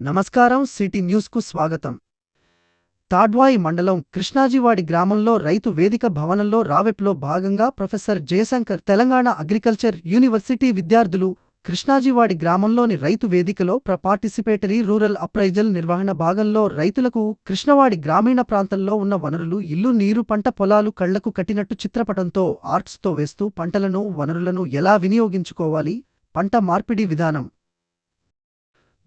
నమస్కారం. సిటీ న్యూస్కు స్వాగతం. తాడ్వాయి మండలం కృష్ణాజివాడి గ్రామంలో రైతు వేదిక భవనంలో రావెప్లో భాగంగా professor Jayashankar Telangana agriculture university విద్యార్థులు కృష్ణాజివాడి గ్రామంలోని రైతు వేదికలో పార్టిసిపేటరీ రూరల్ అప్రైజల్ నిర్వహణ భాగంలో రైతులకు కృష్ణవాడి గ్రామీణ ప్రాంతంలో ఉన్న వనరులు ఇల్లు నీరు పంట పొలాలు కళ్లకు కట్టినట్టు చిత్రపటంతో ఆర్ట్స్తో వేస్తూ పంటలను వనరులను ఎలా వినియోగించుకోవాలి, పంట మార్పిడి విధానం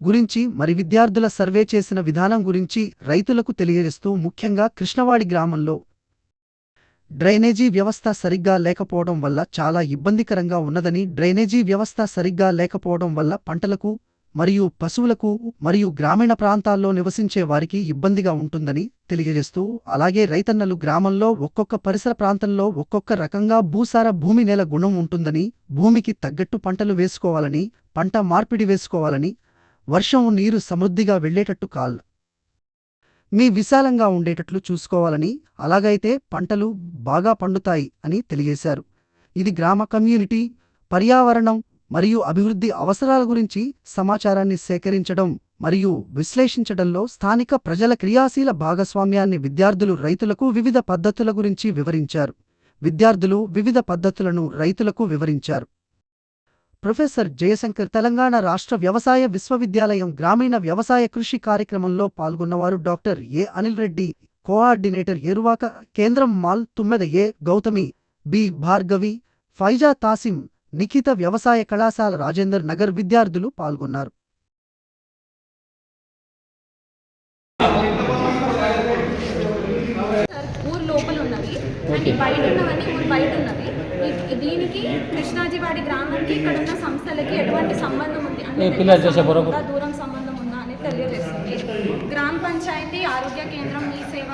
గురించి మరి విద్యార్థుల సర్వే చేసిన విధానం గురించి రైతులకు తెలియజేస్తూ ముఖ్యంగా కృష్ణవాడి గ్రామంలో డ్రైనేజీ వ్యవస్థ సరిగ్గా లేకపోవడం వల్ల చాలా ఇబ్బందికరంగా ఉన్నదని, డ్రైనేజీ వ్యవస్థ సరిగ్గా లేకపోవడం వల్ల పంటలకు మరియు పశువులకు మరియు గ్రామీణ ప్రాంతాల్లో నివసించే వారికి ఇబ్బందిగా ఉంటుందని తెలియజేస్తూ, అలాగే రైతన్నలు గ్రామంలో ఒక్కొక్క పరిసర ప్రాంతంలో ఒక్కొక్క రకంగా భూసార భూమి నేల గుణం ఉంటుందని, భూమికి తగ్గట్టు పంటలు వేసుకోవాలని, పంట మార్పిడి వేసుకోవాలని, వర్షం నీరు సమృద్ధిగా వెళ్లేటట్టు మీ విశాలంగా ఉండేటట్లు చూసుకోవాలని, అలాగైతే పంటలు బాగా పండుతాయి అని తెలియజేశారు. ఇది గ్రామ కమ్యూనిటీ, పర్యావరణం మరియు అభివృద్ధి అవసరాల గురించి సమాచారాన్ని సేకరించడం మరియు విశ్లేషించడంలో స్థానిక ప్రజల క్రియాశీల భాగస్వామ్యాన్ని విద్యార్థులు రైతులకు వివిధ పద్ధతుల గురించి వివరించారు. విద్యార్థులు వివిధ పద్ధతులను రైతులకు వివరించారు. ప్రొఫెసర్ జయశంకర్ తెలంగాణ రాష్ట్ర వ్యవసాయ విశ్వవిద్యాలయం గ్రామీణ వ్యవసాయ కృషి కార్యక్రమంలో పాల్గొన్నవారు doctor A Anil Reddy, coordinator Eruvaka కేంద్రం మాల్ తుమ్మెద ఏ గౌతమి, బి భార్గవి, ఫైజా తాసిం, నిఖిత వ్యవసాయ కళాశాల రాజేందర్ నగర్ విద్యార్థులు పాల్గొన్నారు. ఊరు లోపల ఉన్నవి అంటే బయట ఉన్నవన్నీ ఊరు బయట ఉన్నవి. దీనికి కృష్ణాజివాడి గ్రామానికి ఇక్కడ ఉన్న సంస్థలకి ఎటువంటి సంబంధం ఉంది అంటే దూరం సంబంధం ఉందా అని తెలియజేస్తుంది. గ్రామ పంచాయతీ, ఆరోగ్య కేంద్రం, మీ సేవ,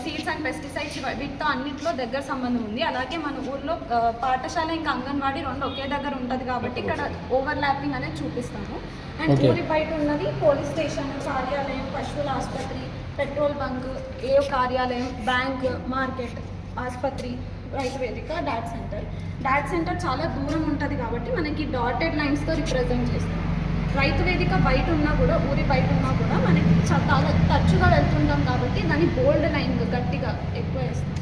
సీడ్స్ అండ్ పెస్టిసైడ్స్ వీటితో అన్నింటిలో దగ్గర సంబంధం ఉంది. అలాగే మన ఊర్లో పాఠశాల ఇంకా అంగన్వాడీ రెండు ఒకే దగ్గర ఉంటుంది కాబట్టి ఇక్కడ ఓవర్ ల్యాపింగ్ అనేది చూపిస్తాము. అండ్ ఊరి బయట ఉన్నది పోలీస్ స్టేషన్, కార్యాలయం, పశువుల ఆసుపత్రి, పెట్రోల్ బంక్, ఏఓ కార్యాలయం, బ్యాంక్, మార్కెట్, ఆసుపత్రి, రైతు వేదిక, డాట్ సెంటర్ చాలా దూరం ఉంటుంది కాబట్టి మనకి డాటెడ్ లైన్స్తో రిప్రజెంట్ చేస్తాం. రైతు వేదిక బయట ఉన్నా కూడా, ఊరి బయట ఉన్నా కూడా మనకి చాలా తరచుగా వెళ్తుంటాం కాబట్టి దాన్ని బోల్డ్ లైన్ గట్టిగా ఎక్కువ వేస్తాం.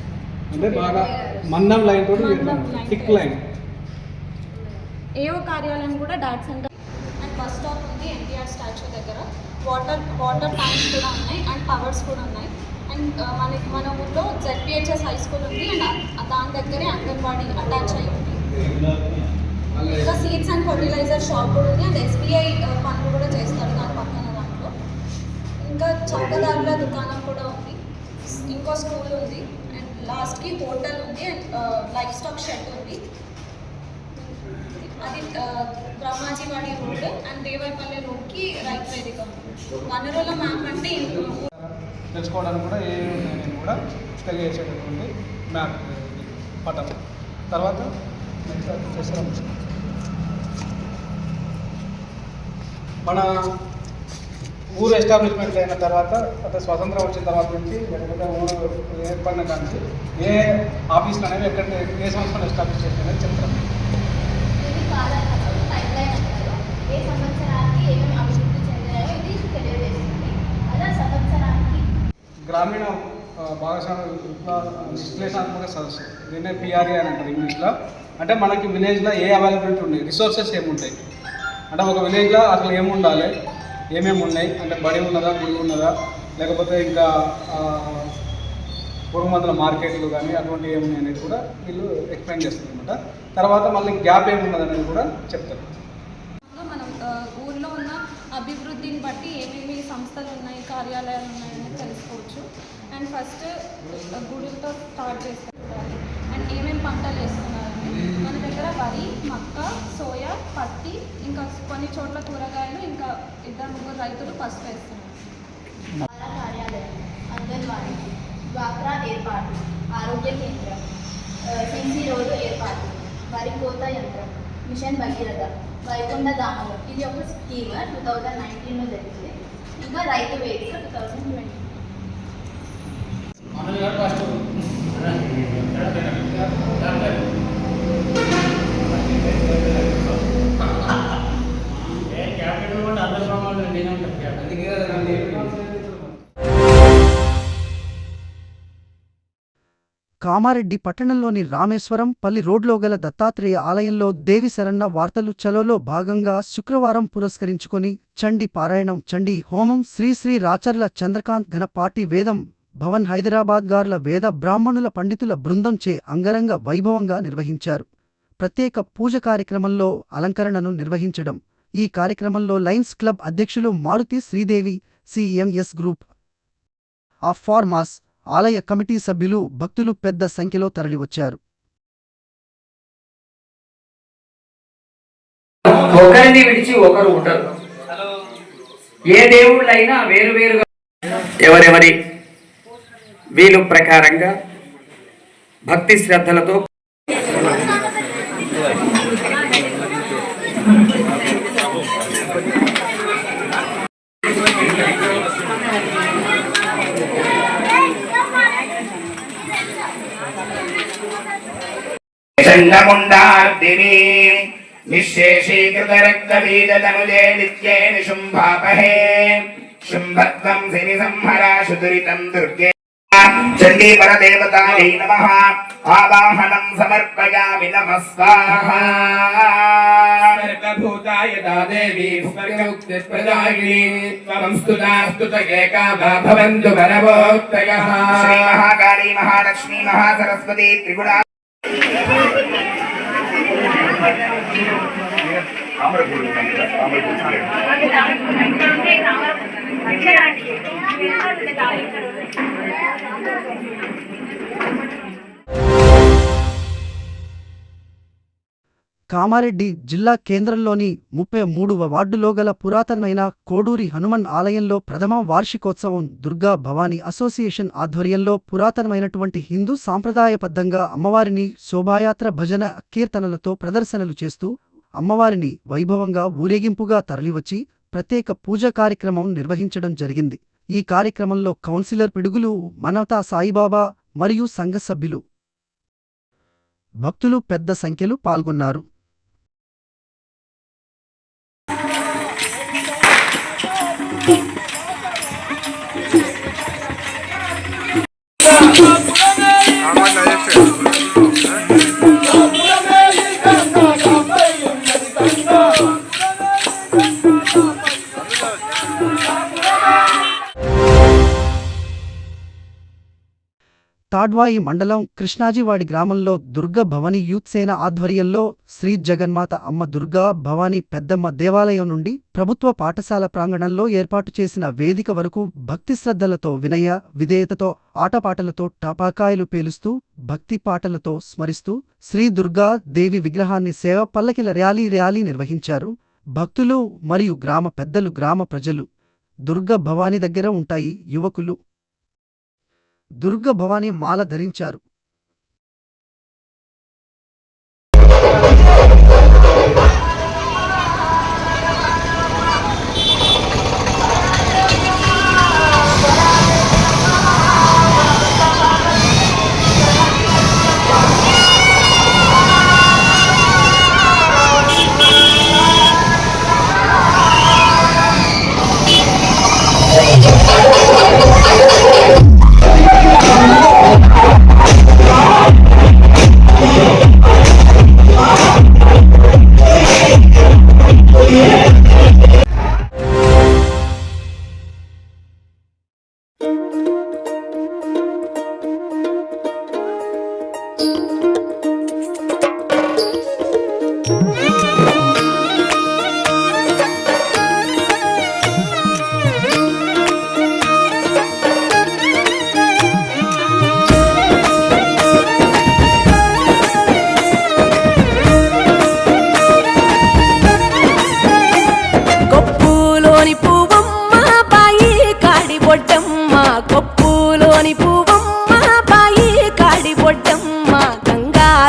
ఏఓ కార్యాలయం కూడా dot centre and bus stop ఉంది. ఎన్టీఆర్ స్టాచ్యూ దగ్గర వాటర్ ట్యాంక్స్ కూడా ఉన్నాయి అండ్ టవర్స్ కూడా ఉన్నాయి. అండ్ మన ఊళ్ళో జెడ్పిహెచ్ఎస్ హై స్కూల్ ఉంది అండ్ దాని దగ్గరే అంగన్వాడీ అటాచ్ అయ్యి ఉంది. ఇంకా సీడ్స్ అండ్ ఫర్టిలైజర్ షాప్ కూడా ఉంది అండ్ ఎస్బీఐ పనులు కూడా చేస్తారు దాని పక్కన దాంట్లో. ఇంకా చౌకదారుల దుకాణం కూడా ఉంది. ఇంకో స్కూల్ ఉంది అండ్ లాస్ట్కి హోటల్ ఉంది అండ్ లైఫ్ స్టాక్ షెడ్ ఉంది. అది బ్రహ్మాజీవాడి రోడ్ అండ్ దేవరపల్లి రోడ్కి రైతు వేదిక ఉంది. వనరుల మ్యాప్ అంటే తెలుసుకోవడానికి కూడా ఏ కూడా తెలియజేసేటటువంటి మ్యాప్ పటం. తర్వాత మన ఊరు ఎస్టాబ్లిష్మెంట్ అయిన తర్వాత, అంటే స్వతంత్రం వచ్చిన తర్వాత నుంచి లేకపోతే ఊరు ఏర్పడిన కానీ ఏ ఆఫీసులు అనేవి ఎక్కడ ఏ సంవత్సరంలో ఎస్టాబ్లిష్ చేసినది చెప్తాం. గ్రామీణ భాగస్వామ్య విశ్లేషణాత్మక సదస్సు, దీన్నే పిఆర్ఏ అని అంటారు ఇంగ్లీష్లో. అంటే మనకి విలేజ్లో ఏ అవైలబిలిటీ ఉన్నాయి, రిసోర్సెస్ ఏముంటాయి, అంటే ఒక విలేజ్లో అసలు ఏముండాలి, ఏమేమి ఉన్నాయి, అంటే బడి ఉన్నదా, గుడి ఉన్నదా, లేకపోతే ఇంకా పురుగు మందుల మార్కెట్లు కానీ అటువంటి ఏమున్నాయి అనేది కూడా వీళ్ళు ఎక్స్ప్లెయిన్ చేస్తారు అనమాట. తర్వాత మళ్ళీ గ్యాప్ ఏమున్నది అనేది కూడా చెప్తారు. మనం ఊర్లో ఉన్న అభివృద్ధిని బట్టి ఏమేమి సంస్థలు ఉన్నాయి, కార్యాలయాలు ఉన్నాయని తెలుసుకోవచ్చు. అండ్ ఫస్ట్ గుడులతో స్టార్ట్ చేసుకుంటారు అండ్ ఏమేమి పంటలు వేస్తున్నారని. మన దగ్గర వరి, మక్క, సోయా, పత్తి, ఇంకా కొన్ని చోట్ల కూరగాయలు, ఇంకా 2-3 రైతులు పసుపు వేస్తున్నారు. కార్యాలయం, అంగన్వాడీ, డ్వాక్రా ఏర్పాటు, ఆరోగ్య కేంద్రం, సిసి రోడ్డు ఏర్పాటు, వరి కోత యంత్రం, మిషన్ భగీరథ, వైకుంఠ ధామం. ఇది ఒక స్కీమ్ 2019లో జరిగింది. ఇంకా రైతు వేదిక 2020. క్యాపిటల్ కూడా అందరి ప్రమాణాలు కామారెడ్డి పట్టణంలోని రామేశ్వరం పల్లి రోడ్లో గల దత్తాత్రేయ ఆలయంలో దేవి శరన్న వార్తలు చలోలో భాగంగా శుక్రవారం పురస్కరించుకొని చండీ పారాయణం చండీ హోమం శ్రీ శ్రీ రాచర్ల చంద్రకాంత్ ఘనపాటి వేదం భవన్ హైదరాబాద్ గార్ల వేద బ్రాహ్మణుల పండితుల బృందం చే అంగరంగ వైభవంగా నిర్వహించారు. ప్రత్యేక పూజ కార్యక్రమంలో అలంకరణను నిర్వహించడం. ఈ కార్యక్రమంలో లయన్స్ క్లబ్ అధ్యక్షులు Maruti Sridevi, CMS group of pharmas, ఆలయ కమిటీ సభ్యులు, భక్తులు పెద్ద సంఖ్యలో తరలివచ్చారు. ఒకరిని విడిచి ఒకరు ఉండరు. ఏ దేవుళ్ళైనా వేరువేరుగా ఎవరెవరి వీలు ప్రకారంగా భక్తి శ్రద్ధలతో చండముండార్దిని నిశ్శేషీకృత రక్తబీజతనుజే నిత్యే నిశుంభాపహే శుంభత్వం శని సంహరాశు దురితం దుర్గే చండీ పరదేవతాయై నమః ఆవాహనం సమర్పయామి నమః స్వాహా సర్వభూతాయ దేవీ స్వర్గముక్తిప్రదాయిని త్వం స్తుతా స్తుతయే కామా భవంతు వరవోత్తయః శ్రీ మహాకాళీ మహాలక్ష్మీ మహాసరస్వతి త్రిగుణా కామారెడ్డి జిల్లా కేంద్రంలోని 33వ వార్డులో గల పురాతనమైన కోడూరి హనుమన్ ఆలయంలో ప్రథమ వార్షికోత్సవం దుర్గా భవానీ అసోసియేషన్ ఆధ్వర్యంలో పురాతనమైనటువంటి హిందూ సాంప్రదాయబద్ధంగా అమ్మవారిని శోభాయాత్ర భజన కీర్తనలతో ప్రదర్శనలు చేస్తూ అమ్మవారిని వైభవంగా ఊరేగింపుగా తరలివచ్చి ప్రత్యేక పూజ కార్యక్రమం నిర్వహించడం జరిగింది. ఈ కార్యక్రమంలో కౌన్సిలర్ పిడుగులు మనతా సాయిబాబా మరియు సంఘ సభ్యులు, భక్తులు పెద్ద సంఖ్యలో పాల్గొన్నారు. తాడ్వాయి మండలం కృష్ణాజివాడి గ్రామంలో దుర్గ భవానీ యూత్ సేన ఆధ్వర్యంలో శ్రీ జగన్మాత అమ్మ దుర్గా భవానీ పెద్దమ్మ దేవాలయం నుండి ప్రభుత్వ పాఠశాల ప్రాంగణంలో ఏర్పాటు చేసిన వేదిక వరకు భక్తి శ్రద్ధలతో వినయ విధేయతతో ఆటపాటలతో టపాకాయలు పేలుస్తూ భక్తి పాటలతో స్మరిస్తూ శ్రీ దుర్గా దేవి విగ్రహాన్ని సేవ పల్లకిల ర్యాలీ నిర్వహించారు. భక్తులు మరియు గ్రామ పెద్దలు, గ్రామ ప్రజలు దుర్గ భవానీ దగ్గర ఉంటాయి. యువకులు దుర్గ భవానీ మాల ధరించారు.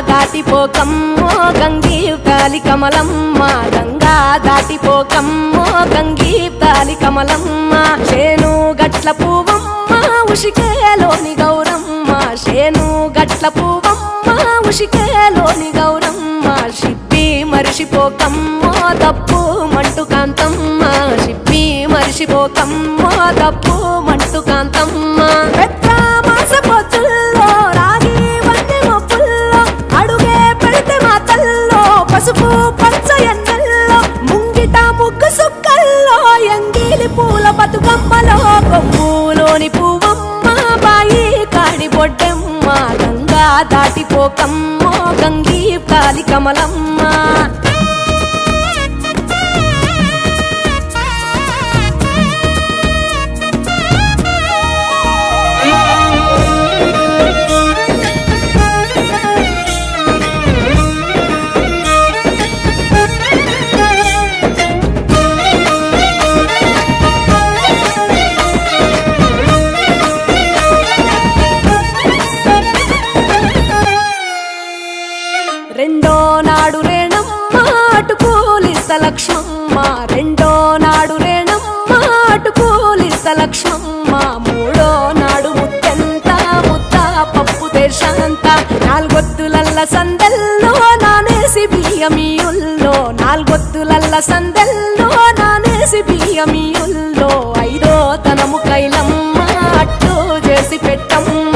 దాటిపోకమ్మో గంగీతాలి కమలమ్మ, గంగా దాటిపోకమ్మో గంగీతాలి కమలమ్మ. శేను గట్ల పువ్వమ్మ ఉషికేలోని గౌరమ్మ, శేను గట్ల పువ్వమ్మ ఉషికేలోని గౌరమ్మ. షిప్పి మరిషిపోకమ్మో తప్పు మంటు కాంతమ్మ, షిప్పి మరిషి మురిసిపోకమ్మో తప్పు మంటు కాంతమ్మ పెద్ద మాస పొత్తుల్లో రాగి వన్నె మొప్పుల్లో అడుగే పెడితే మా తల్లో పసుపు పచ్చ ఎన్నెల్లో ముంగిట ముగ్గు సుక్కల్లో ఎంగిలి పూల బతుకమ్మలో కొమ్ములోని పువ్వమ్మ బాయి కాడి బొడ్డెమ్మ గంగా దాటిపోకమ్మో గంగీ కాలి కమలమ్మ రెండో నాడు రేణమ్మ అటుకూలిస్త లక్ష్మమ్మ రెండో నాడు రేణమ్మ అటుకూలిస్త లక్ష్మమ్మ మూడో నాడు ముత్తెంత ముద్ద పప్పు దేశంత నాలుగొత్తులల్ల సందెల్లో నానేసి బియ్యమియుల్లో నాలుగొత్తులల్ల సందెల్లో నానేసి బియ్యమియుల్లో ఐదో తనము కైలమ్మ అట్టు చేసి పెట్టమ్మ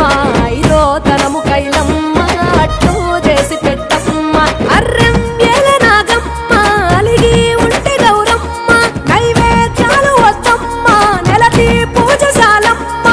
ఐదో తనము కైలమ్మ అట్టు చేసి పెట్టమ్మ అర్రెం ఏల నాగమ్మ అలిగి ఉంటే గౌరమ్మ నైవేద్యాలు వద్దమ్మ నెలతి పూజశాలమ్మ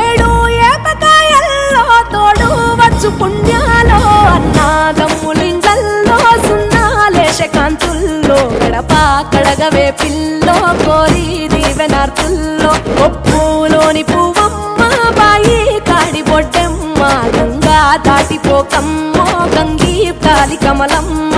ఏడు ఏపకాయల్లో తోడు వచ్చు పుణ్యాలో అన్నాదమ్ములింగల్లో సున్నాలేశ కాంతుల్లో గడప కడగవే పిల్లో కోరి దీవెనార్తుల్లో ఒప్పులోని పువ్వమ్మ బాయి కాడి బొడ్డెమ్మ గంగా దాటిపోకమ్మో గంగీ కాలి కమలమ్మ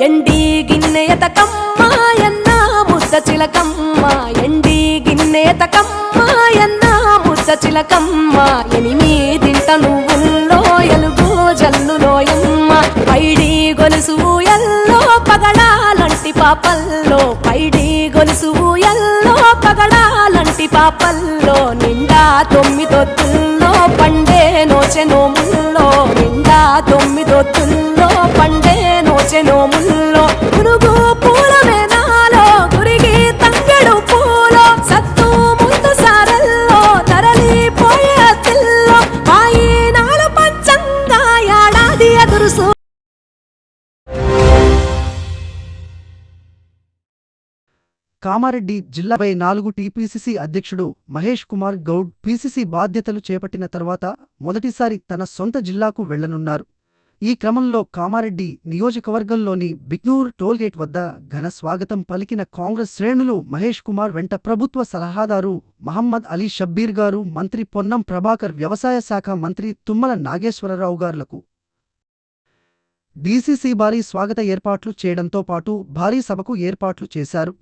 ఎండి గిన్నెయతకమ్మ ఎన్న ముద్ద చిలకమ్మ ఎండి గిన్నెయతకమ్మ ఎన్న ముద్ద చిలకమ్మ ఎనిమిదింట నువ్వుల్లో ఎలుగు జల్లులోయమ్మ పైడి గొలుసు ఎల్లో పగడాలంటి పాపల్లో పైడి గొలుసు ఎల్లో పగడాలంటి పాపల్లో నిండా తొమ్మిదొత్తుల్లో పండే నోచె నోముల్లో నిండా తొమ్మిదొత్తుల్లో పండే నోచె నోముల్లో పునుగు పూల మేనాలో గురిగి తంగెడు పూలో సత్తు ముందు సారల్లో తరలిపోయే అతిల్లో ఆయి నాలు పంచంగా ఏడాది ఎదురుసు కామారెడ్డి జిల్లా 4 టీపీసీసీ అధ్యక్షుడు మహేష్ కుమార్ గౌడ్ పీసీసీ బాధ్యతలు చేపట్టిన తర్వాత మొదటిసారి తన సొంత జిల్లాకు వెళ్లనున్నారు. ఈ క్రమంలో కామారెడ్డి నియోజకవర్గంలోని బిక్నూర్ టోల్గేట్ వద్ద ఘన స్వాగతం పలికిన కాంగ్రెస్ శ్రేణులు మహేష్ కుమార్ వెంట ప్రభుత్వ సలహాదారు మహమ్మద్ అలీ షబ్బీర్ గారు, మంత్రి పొన్నం ప్రభాకర్, వ్యవసాయ శాఖ మంత్రి తుమ్మల నాగేశ్వరరావు గార్లకు డీసీసీ భారీ స్వాగత ఏర్పాట్లు చేయడంతో పాటు భారీ సభకు ఏర్పాట్లు చేశారు.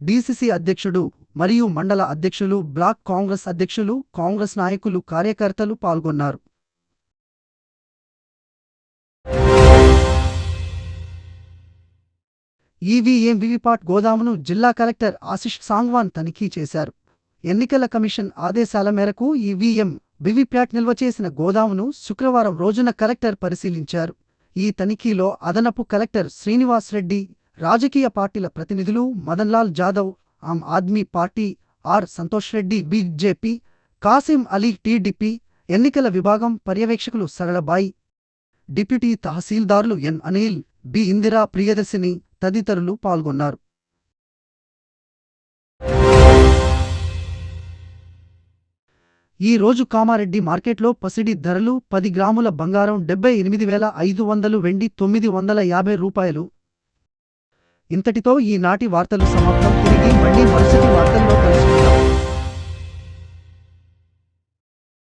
డీసీసీ అధ్యక్షుడు మరియు మండల అధ్యక్షులు, బ్లాక్ కాంగ్రెస్ అధ్యక్షులు, కాంగ్రెస్ నాయకులు, కార్యకర్తలు పాల్గొన్నారు. ఈవీఎం వివిపాట్ గోదామును జిల్లా కలెక్టర్ ఆశిష్ సాంగ్వాన్ తనిఖీ చేశారు. ఎన్నికల కమిషన్ ఆదేశాల మేరకు ఈవీఎం వివిప్యాట్ నిల్వ చేసిన గోదామును శుక్రవారం రోజున కలెక్టర్ పరిశీలించారు. ఈ తనిఖీలో అదనపు కలెక్టర్ శ్రీనివాస్ రెడ్డి, రాజకీయ పార్టీల ప్రతినిధులు Madanlal Jadhav, Aam Aadmi Party R Santosh Reddy BJP, Kasim Ali TDP, ఎన్నికల విభాగం పర్యవేక్షకులు సరళబాయి, డిప్యూటీ తహసీల్దారులు ఎన్ అనిల్, బి ఇందిరా ప్రియదర్శిని తదితరులు పాల్గొన్నారు. ఈ రోజు కామారెడ్డి మార్కెట్లో పసిడి ధరలు 10 గ్రాముల బంగారం 78,500, వెండి 950 రూపాయలు. ఇంతటితో ఈనాటి వార్తలు సమాప్తం. తిరిగి మళ్ళీ మరుసటి వార్తల్లో కలుసుకుందాం.